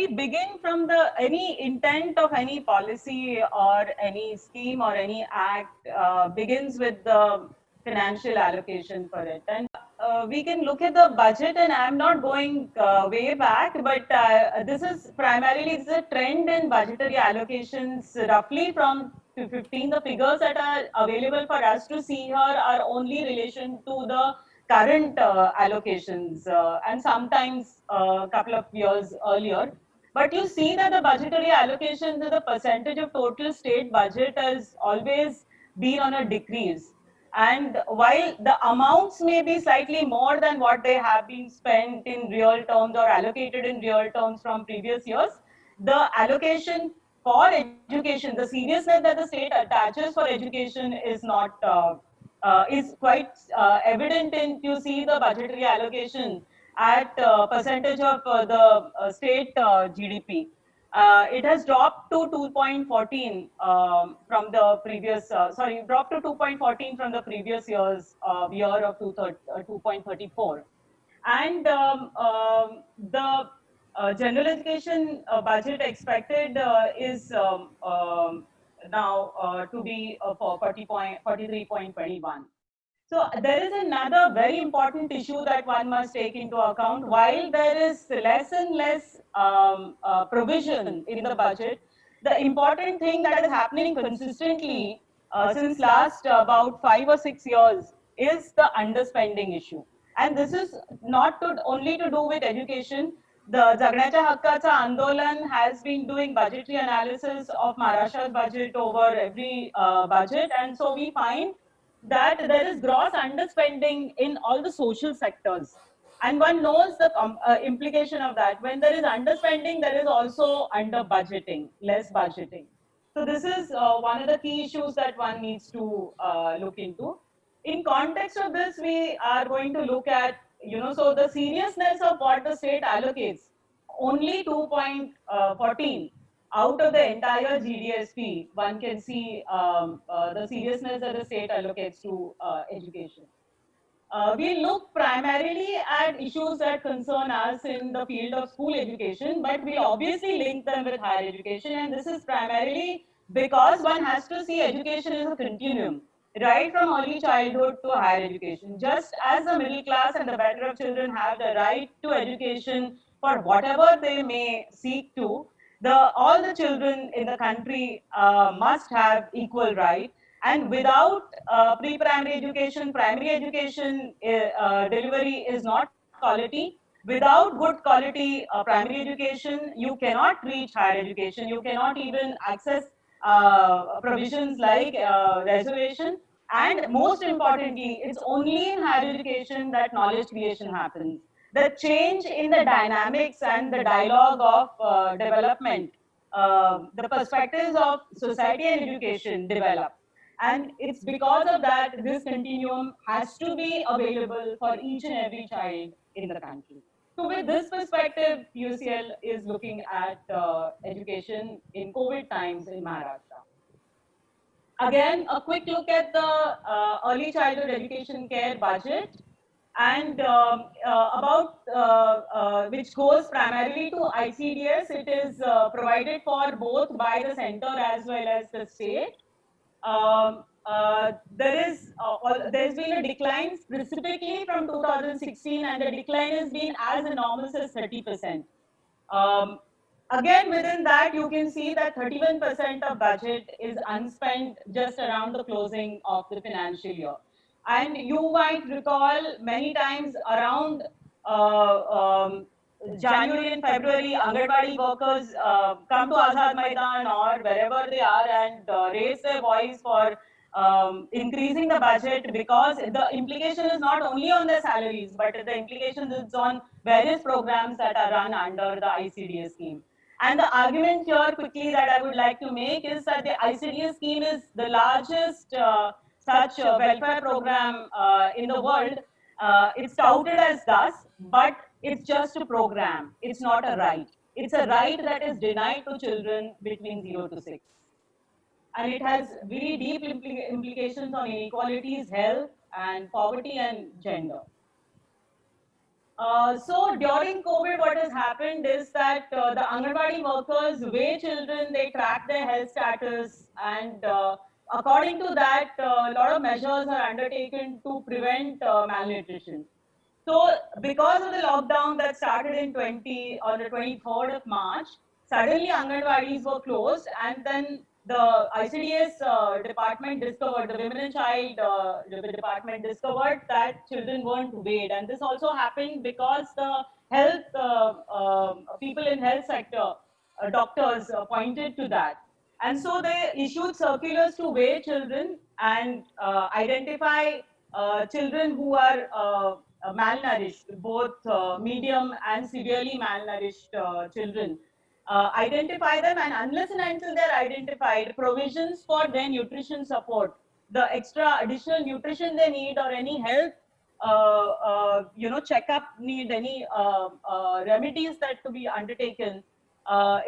begin from the any intent of any policy or any scheme or any act begins with the financial allocation for it. And we can look at the budget, and I'm not going way back, but this is primarily it's a trend in budgetary allocations roughly from 15. The figures that are available for us to see here are only relation to the current allocations and sometimes a couple of years earlier. But you see that the budgetary allocations as a percentage of total state budget has always been on a decrease. And while the amounts may be slightly more than what they have been spent in real terms or allocated in real terms from previous years, the allocation for education, the seriousness that the state attaches for education is not is quite evident in you see the budgetary allocation at percentage of the state GDP. It has dropped to 2.14 from the previous, sorry, dropped to 2.14 from the previous year of 2.34. And the general education budget expected is now to be for 43.21. So there is another very important issue that one must take into account. While there is less and less provision in the budget, the important thing that is happening consistently since last about 5 or 6 years is the underspending issue. And this is not only to do with education. The Jagnacha Hakkacha Andolan has been doing budgetary analysis of Maharashtra's budget over every budget. And so we find that there is gross underspending in all the social sectors. And one knows the implication of that. When there is underspending, there is also under budgeting, less budgeting. So this is one of the key issues that one needs to look into. In context of this, we are going to look at, so the seriousness of what the state allocates, only 2.14 out of the entire GDSP, one can see the seriousness that the state allocates to education. We look primarily at issues that concern us in the field of school education, but we obviously link them with higher education. And this is primarily because one has to see education as a continuum, right from early childhood to higher education. Just as the middle class and the better of children have the right to education for whatever they may seek to, all the children in the country must have equal right. And without pre-primary education, primary education delivery is not quality. Without good quality primary education, you cannot reach higher education. You cannot even access provisions like reservation. And most importantly, it's only in higher education that knowledge creation happens. The change in the dynamics and the dialogue of development, the perspectives of society and education develop. And it's because of that, this continuum has to be available for each and every child in the country. So with this perspective, UCL is looking at education in COVID times in Maharashtra. Again, a quick look at the early childhood education care budget and about which goes primarily to ICDS. It is provided for both by the center as well as the state. There's been a decline specifically from 2016, and the decline has been as enormous as 30%. Um, Again, within that, you can see that 31% of budget is unspent just around the closing of the financial year. And you might recall many times around January and February, Anganwadi workers come to Azad Maidan or wherever they are and raise their voice for increasing the budget, because the implication is not only on their salaries, but the implication is on various programs that are run under the ICDS scheme. And the argument here quickly that I would like to make is that the ICDS scheme is the largest such welfare program in the world. It's touted as thus, but it's just a program. It's not a right. It's a right that is denied to children between 0 to 6. And it has very deep implications on inequalities, health, and poverty and gender. So during COVID, what has happened is that the Anganwadi workers weigh children, they track their health status, and according to that, a lot of measures are undertaken to prevent malnutrition. So because of the lockdown that started in 20 on the 23rd of March, suddenly Anganwadis were closed, and then the ICDS department discovered, the Women and Child department discovered that children weren't weighed, and this also happened because the health people in health sector, doctors pointed to that, and so they issued circulars to weigh children and identify children who are malnourished, both medium and severely malnourished children. Identify them, and unless and until they're identified, provisions for their nutrition support, the extra additional nutrition they need, or any health checkup need, any remedies that to be undertaken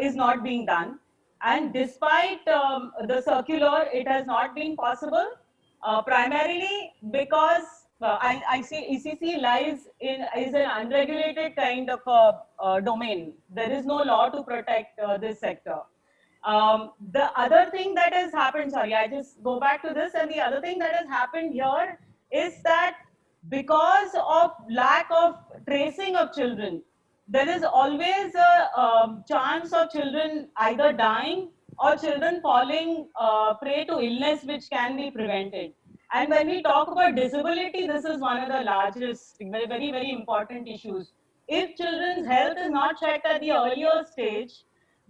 is not being done. And despite the circular, it has not been possible, primarily because I see ECC lies in is an unregulated kind of a domain. There is no law to protect this sector. The other thing that has happened, sorry, I just go back to this, and the other thing that has happened here is that because of lack of tracing of children, there is always a chance of children either dying or children falling prey to illness which can be prevented. And when we talk about disability, this is one of the largest, very, very, very important issues. If children's health is not checked at the earlier stage,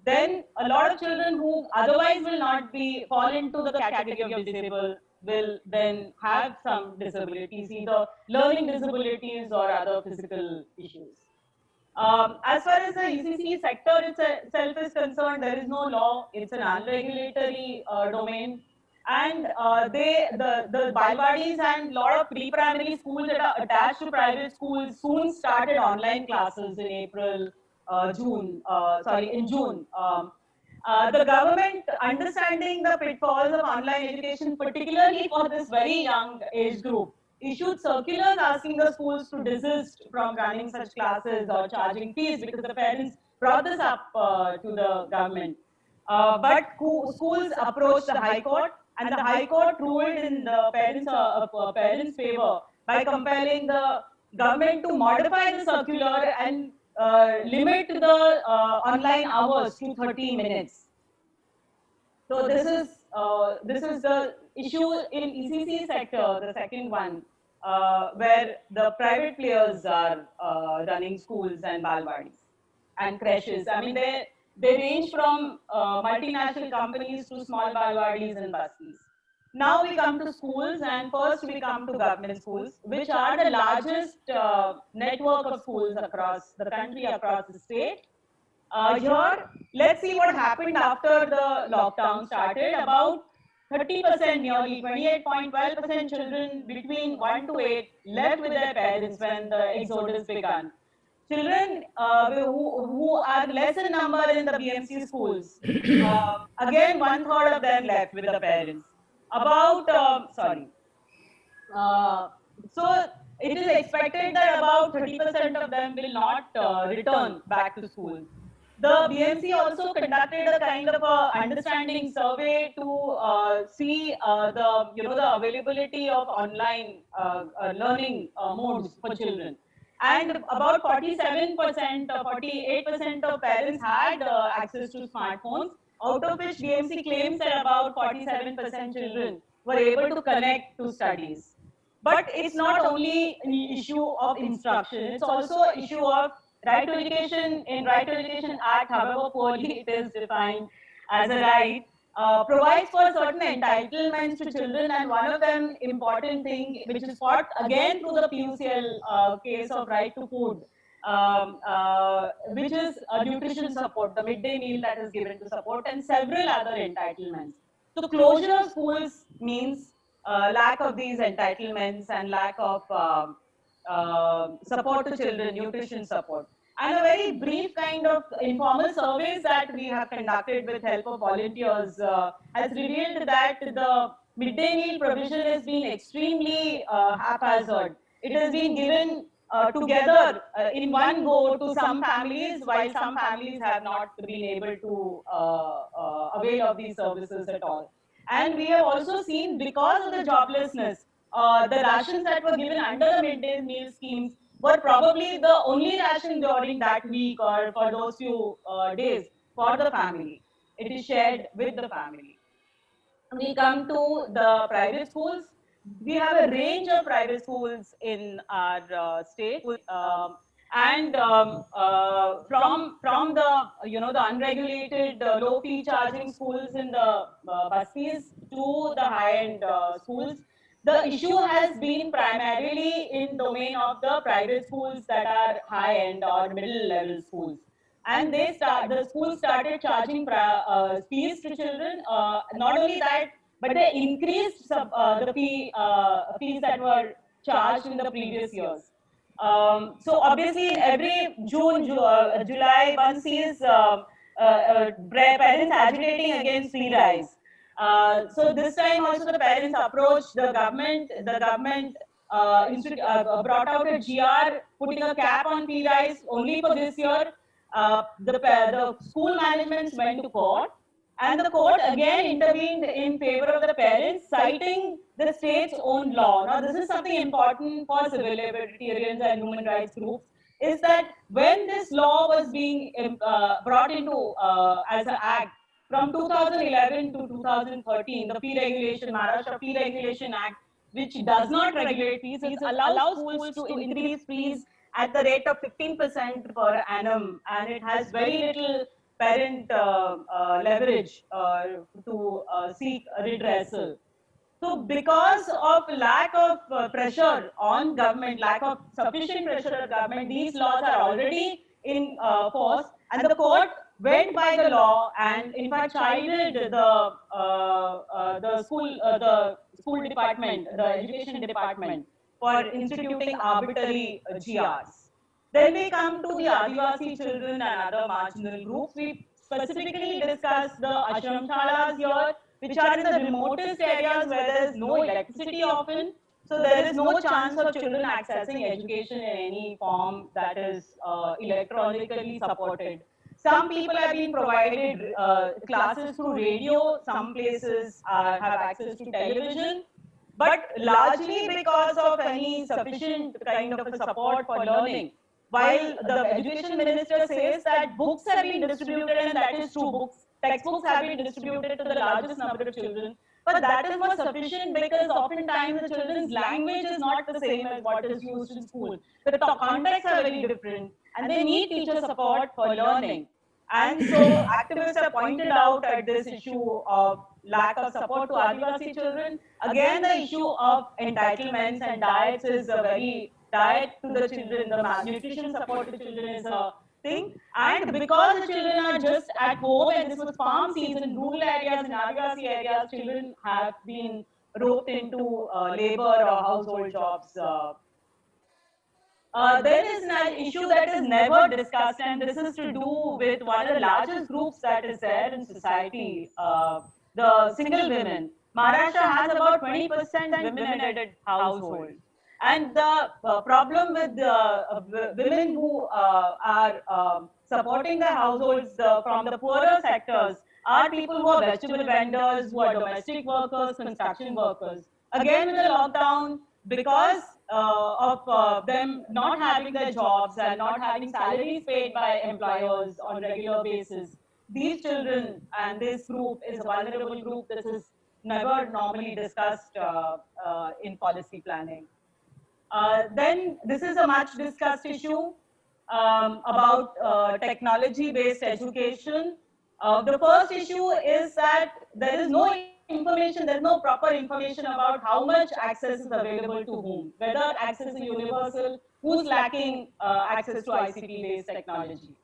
then a lot of children who otherwise will not be fall into the category of disabled will then have some disabilities, either learning disabilities or other physical issues. As far as the ECC sector itself is concerned, there is no law. It's an unregulatory domain. And the Balwadis and a lot of pre-primary schools that are attached to private schools soon started online classes in in June. The government, understanding the pitfalls of online education, particularly for this very young age group, issued circulars asking the schools to desist from running such classes or charging fees, because the parents brought this up to the government. But schools approached the High Court, and the High Court ruled in the parents' favor by compelling the government to modify the circular and limit the online hours to 30 minutes. So this is the issue in ECC sector, the second one, where the private players are running schools and balwadis and creches. I mean, they range from multinational companies to small balwadis and busties. Now we come to schools, and first we come to government schools, which are the largest network of schools across the country, across the state. Here, let's see what happened after the lockdown started. About 30%, nearly 28.12% children between 1 to 8 left with their parents when the exodus began. Children who are less in number in the BMC schools, again, 1/3 of them left with the parents. So it is expected that about 30% of them will not return back to school. The BMC also conducted a kind of a understanding survey to see the availability of online learning modes for children. And about 47% or 48% of parents had access to smartphones, out of which BMC claims that about 47% children were able to connect to studies. But it's not only an issue of instruction, it's also an issue of right to education. In Right to Education Act, however poorly it is defined as a right, provides for certain entitlements to children, and one of them important thing, which is fought again through the PUCL case of right to food, which is nutrition support, the midday meal that is given to support, and several other entitlements. So closure of schools means lack of these entitlements and lack of support to children, nutrition support. And a very brief kind of informal surveys that we have conducted with help of volunteers has revealed that the midday meal provision has been extremely haphazard. It has been given together in one go to some families, while some families have not been able to avail of these services at all. And we have also seen, because of the joblessness, the rations that were given under the midday meal schemes were probably the only ration during that week or for those few days for the family. It is shared with the family. We come to the private schools. We have a range of private schools in our state, and from the the unregulated low fee charging schools in the bus fees to the high end schools. The issue has been primarily in domain of the private schools that are high end or middle level schools, and the school started charging fees to children. Not only that, but they increased the fees that were charged in the previous years. So obviously, in every July, one sees parents agitating against fee rise. So this time also the parents approached the government. The government brought out a GR putting a cap on fee rise only for this year. The school managements went to court, and the court again intervened in favor of the parents, citing the state's own law. Now, this is something important for civil libertarians and human rights groups, is that when this law was being brought into as an act from 2011 to 2013, the Fee Regulation, Maharashtra Fee Regulation Act, which does not regulate fees, it allows schools to increase fees at the rate of 15% per annum, and it has very little parent leverage to seek redressal. So because of lack of pressure on government, lack of sufficient pressure on government, these laws are already in force, and the court went by the law and in fact chided the school department, the education department, for instituting arbitrary GRs. Then we come to the Adivasi children and other marginal groups. We specifically discuss the ashram shalas here, which are in the remotest areas where there is no electricity often. So there is no chance of children accessing education in any form that is electronically supported. Some people have been provided classes through radio. Some places have access to television. But largely because of any sufficient kind of a support for learning, while the education minister says that books have been distributed, and that is true, textbooks have been distributed to the largest number of children, but that is not sufficient because oftentimes the children's language is not the same as what is used in school. The contexts are very different, and they need teacher support for learning. And so activists have pointed out at this issue of lack of support to Adivasi children. Again, the issue of entitlements and diets is a very diet to the children, the malnutrition support to children is a thing. And because the children are just at home, and this was farm season, rural areas and Adivasi areas, children have been roped into labor or household jobs. There is an issue that is never discussed, and this is to do with one of the largest groups that is there in society, the single women. Maharashtra has about 20% women-headed household. And the problem with the women who are supporting their households from the poorer sectors are people who are vegetable vendors, who are domestic workers, construction workers. Again, with the lockdown, because of them not having their jobs and not having salaries paid by employers on regular basis, these children and this group is a vulnerable group. This is never normally discussed in policy planning. Then this is a much discussed issue about technology-based education. The first issue is that there is no information, there's no proper information about how much access is available to whom, whether access is universal, who's lacking access to ICT-based technology.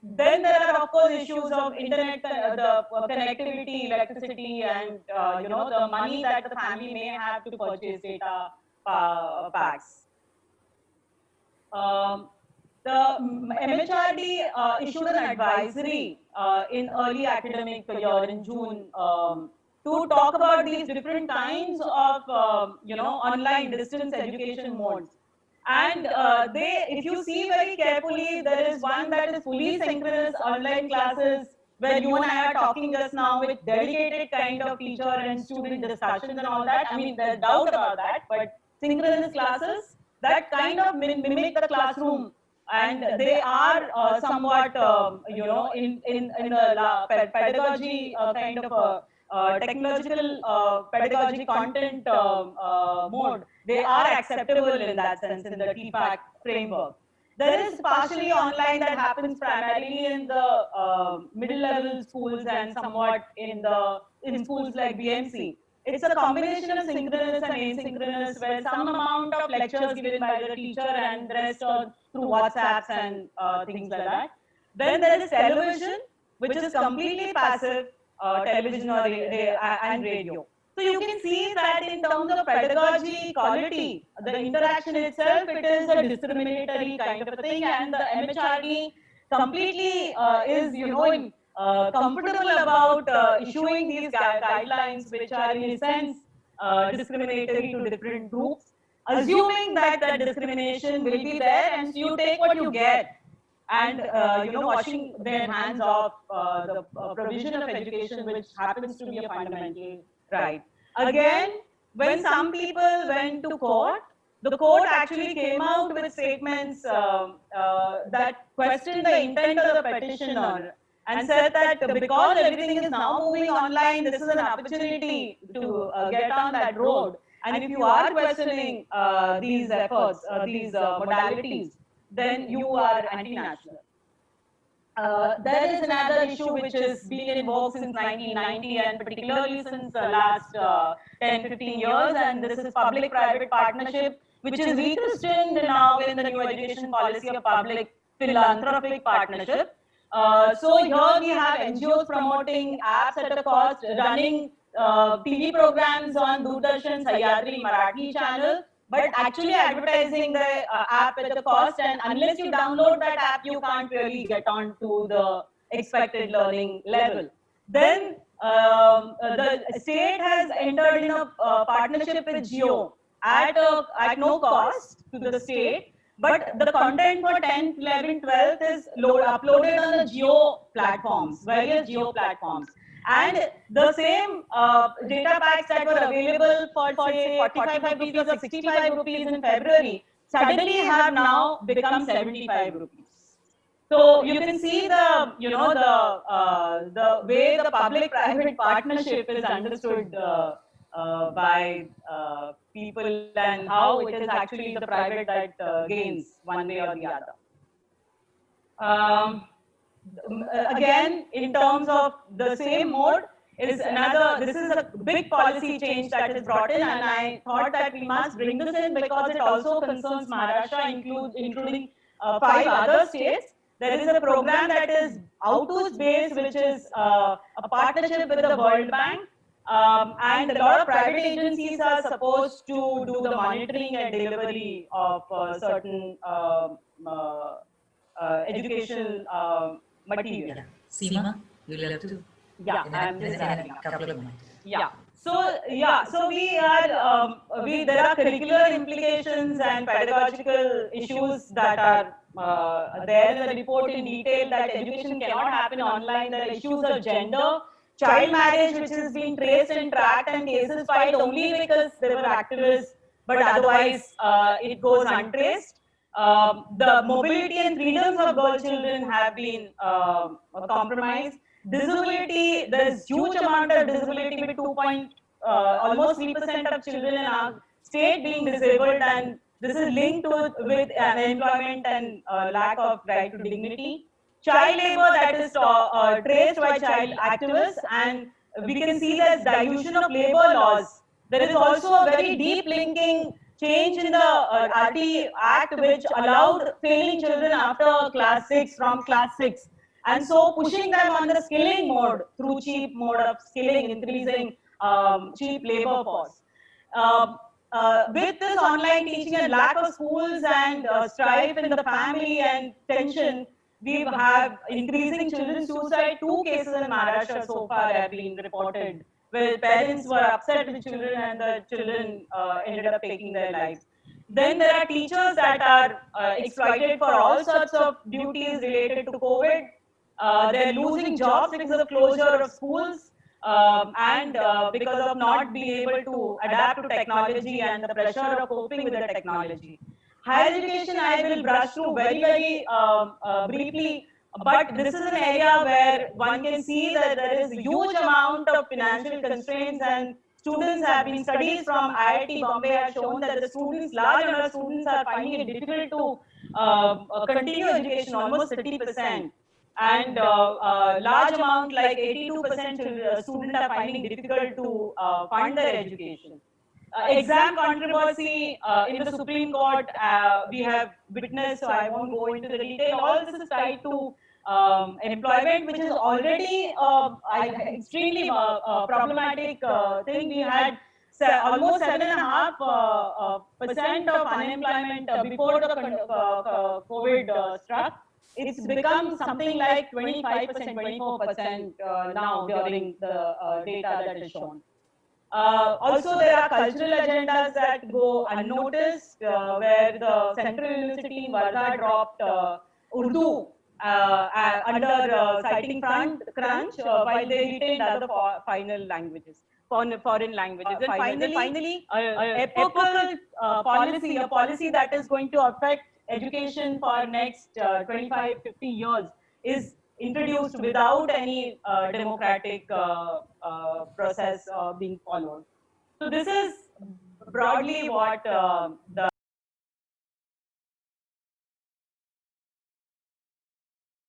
Then there are, of course, issues of internet, the connectivity, electricity, and the money that the family may have to purchase data packs. The MHRD issued an advisory in early academic year in June to talk about these different kinds of online distance education modes. And if you see very carefully, there is one that is fully synchronous online classes where you and I are talking just now with dedicated kind of teacher and student discussions and all that. I mean, there's doubt about that, but synchronous classes that kind of mimic the classroom, and they are somewhat, in a pedagogy kind of a technological pedagogy content mode. They are acceptable in that sense in the TPAC framework. There is partially online that happens primarily in the middle level schools and somewhat in schools like BMC. It's a combination of synchronous and asynchronous, where some amount of lectures given by the teacher and the rest are through WhatsApps and things like that. Then there is television, which is completely passive, television and radio. So you can see that in terms of pedagogy quality, the interaction itself, it is a discriminatory kind of a thing, and the MHRD completely is, comfortable about issuing these guidelines, which are in a sense discriminatory to different groups, assuming that that discrimination will be there, and you take what you get, and washing their hands off the provision of education, which happens to be a fundamental right. Again, when some people went to court, the court actually came out with statements that questioned the intent of the petitioner and said that because everything is now moving online, this is an opportunity to get on that road. And if you are questioning these efforts, these modalities, then you are anti-national. There is another issue which has been in vogue since 1990 and particularly since the last 10-15 years, and this is public-private partnership, which is rechristened now in the new education policy of public-philanthropic partnership. So here we have NGOs promoting apps at a cost, running TV programs on Doordarshan Sahyadri Marathi channel, but actually advertising the app at a cost, and unless you download that app, you can't really get on to the expected learning level. Then the state has entered in a partnership with Jio at no cost to the state, but the content for 10th, 11th, 12th is uploaded on the Jio platforms, various Jio platforms. And the same data packs that were available for say 45 rupees or 65 rupees in February suddenly have now become 75 rupees. So you can see the the way the public-private partnership is understood by people, and how it is actually the private that gains one way or the other. Again, in terms of the same mode, is another, this is a big policy change that is brought in, and I thought that we must bring this in because it also concerns Maharashtra, including 5 other states. There is a program that is Outoo's based, which is a partnership with the World Bank, and a lot of private agencies are supposed to do the monitoring and delivery of certain educational material. Yeah. Seema, you'll have to. Yeah, I'm just adding up. Couple of minutes. Yeah. So we are there are curricular implications and pedagogical issues that are there in the report in detail, that education cannot happen online. There are issues of gender, child marriage, which has been traced and tracked, and cases filed only because there were activists, but otherwise it goes untraced. The mobility and freedoms of girl children have been compromised. Disability, there is huge amount of disability, with almost 3% of children in our state being disabled, and this is linked with unemployment and lack of right to dignity. Child labor, that is traced by child activists, and we can see there's dilution of labor laws. There is also a very deep linking change in the RT Act, which allowed failing children after class 6 from class 6. And so pushing them on the skilling mode through cheap mode of skilling, increasing cheap labor force. With this online teaching and lack of schools and strife in the family and tension, we have increasing children's suicide. 2 cases in Maharashtra so far have been reported, where parents were upset with children and the children ended up taking their lives. Then there are teachers that are exploited for all sorts of duties related to COVID. They're losing jobs because of the closure of schools and because of not being able to adapt to technology and the pressure of coping with the technology. Higher education, I will brush through very briefly, but this is an area where one can see that there is a huge amount of financial constraints, and students have been, studies from IIT Bombay have shown that the students, large number of students are finding it difficult to continue education, almost 30%. And large amount like 82% students are finding difficult to fund their education. Exam controversy in the Supreme Court, we have witnessed, so I won't go into the detail. All this is tied to employment, which is already extremely problematic thing. We had almost 7.5% of unemployment before the COVID struck. It's become something like 25%, 24% now during the data that is shown. Also, there are cultural agendas that go unnoticed, where the Central University in Wardha dropped Urdu under citing crunch, while they retained other final languages, foreign languages. And finally, epochal policy, a policy that is going to affect education for next 25, 50 years, is introduced without any democratic process being followed. So this is broadly what the